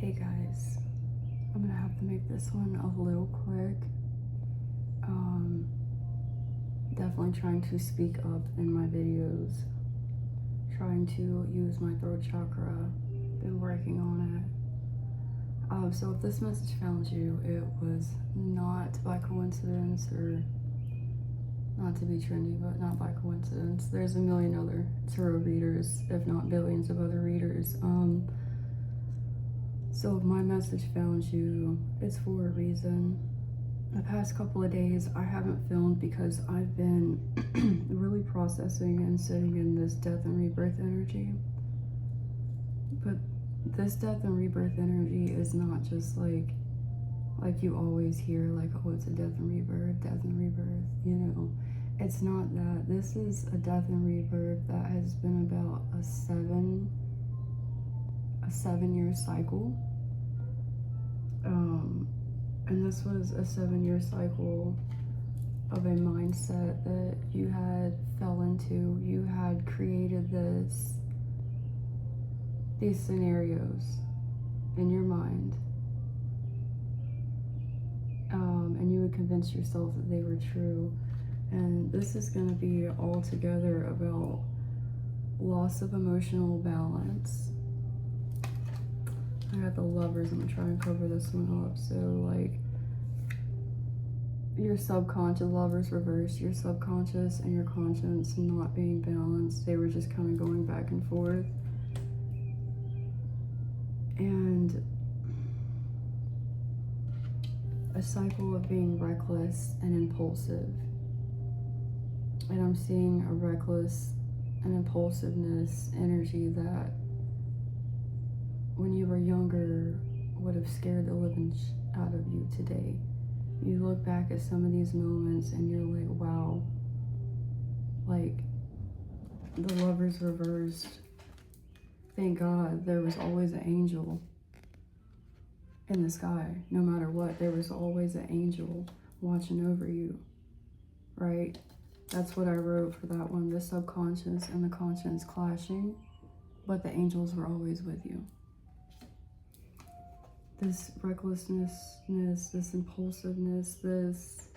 Hey guys, I'm gonna have to make this one a little quick. Definitely trying to speak up in my videos, trying to use my throat chakra, been working on it. So if this message found you, it was not by coincidence, or not to be trendy, but not by coincidence. There's a million other tarot readers, if not billions of other readers. So if my message found you, it's for a reason. The past couple of days I haven't filmed because I've been really processing and sitting in this death and rebirth energy. But this death and rebirth energy is not just like you always hear, like, oh, it's a death and rebirth, you know. It's not that. This is a death and rebirth that has been about a 7-year cycle. And this was a 7-year cycle of a mindset that you had fell into. You had created these scenarios in your mind, and you would convince yourself that they were true. And this is going to be all together about loss of emotional balance. I got the Lovers. I'm gonna try and cover this one up. So, like, your subconscious, Lovers reversed, your subconscious and your conscience not being balanced. They were just kind of going back and forth. And a cycle of being reckless and impulsive. And I'm seeing a reckless and impulsiveness energy that when you were younger would have scared the living out of you today. You look back at some of these moments and you're like, wow, like, the Lovers reversed. Thank God there was always an angel in the sky. No matter what, there was always an angel watching over you, right? That's what I wrote for that one, the subconscious and the conscience clashing, but the angels were always with you. This recklessness, this impulsiveness, this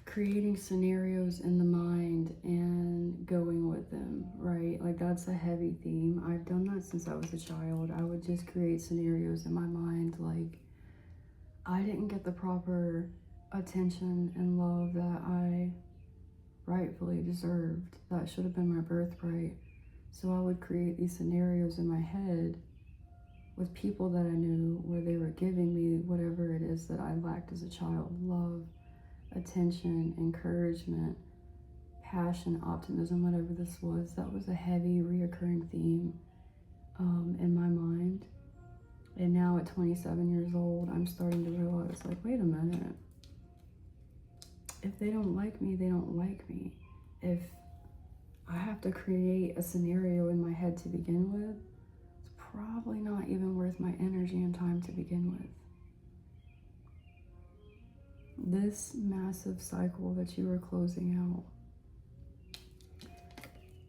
creating scenarios in the mind and going with them, right? Like, that's a heavy theme. I've done that since I was a child. I would just create scenarios in my mind like I didn't get the proper attention and love that I rightfully deserved. That should have been my birthright. So I would create these scenarios in my head with people that I knew where they were giving me whatever it is that I lacked as a child. Love, attention, encouragement, passion, optimism, whatever this was. That was a heavy reoccurring theme in my mind. And now at 27 years old, I'm starting to realize, like, wait a minute. If they don't like me, they don't like me. If I have to create a scenario in my head to begin with, it's probably not even worth my energy and time to begin with. This massive cycle that you are closing out,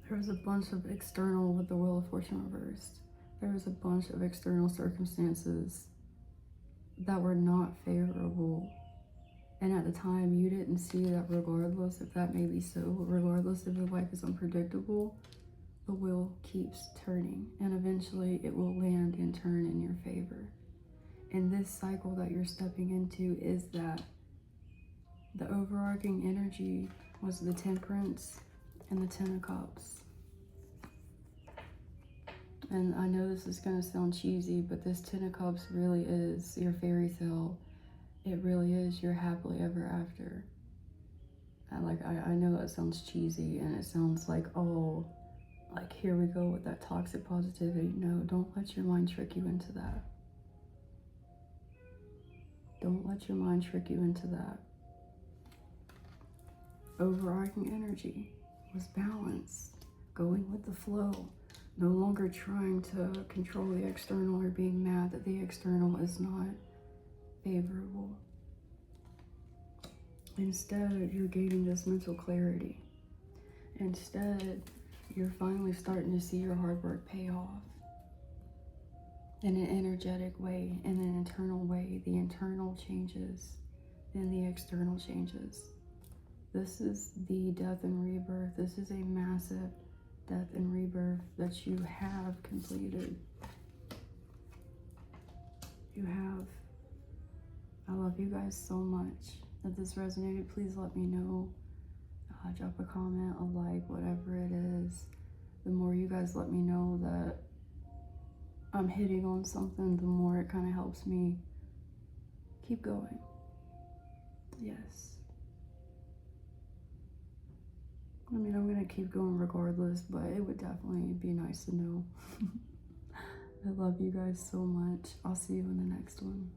there was a bunch of external with the Wheel of Fortune reversed. There was a bunch of external circumstances that were not favorable. And at the time, you didn't see that regardless if that may be so, regardless if your life is unpredictable, the wheel keeps turning. And eventually, it will land and turn in your favor. And this cycle that you're stepping into is that. The overarching energy was the Temperance and the Ten of Cups. And I know this is going to sound cheesy, but this Ten of Cups really is your fairy tale. It really is your happily ever after. I know that sounds cheesy and it sounds like, oh, like, here we go with that toxic positivity. No, don't let your mind trick you into that. Don't let your mind trick you into that. Overarching energy was balance, going with the flow, no longer trying to control the external or being mad that the external is not favorable. Instead, you're gaining this mental clarity. Instead, you're finally starting to see your hard work pay off. in an energetic way, in an internal way. The internal changes, then the external changes. This is the death and rebirth. This is a massive death and rebirth that you have completed. You have. I love you guys so much. If this resonated, please let me know. Drop a comment, a like, whatever it is. The more you guys let me know that I'm hitting on something, the more it kind of helps me keep going. Yes. I mean, I'm going to keep going regardless, but it would definitely be nice to know. I love you guys so much. I'll see you in the next one.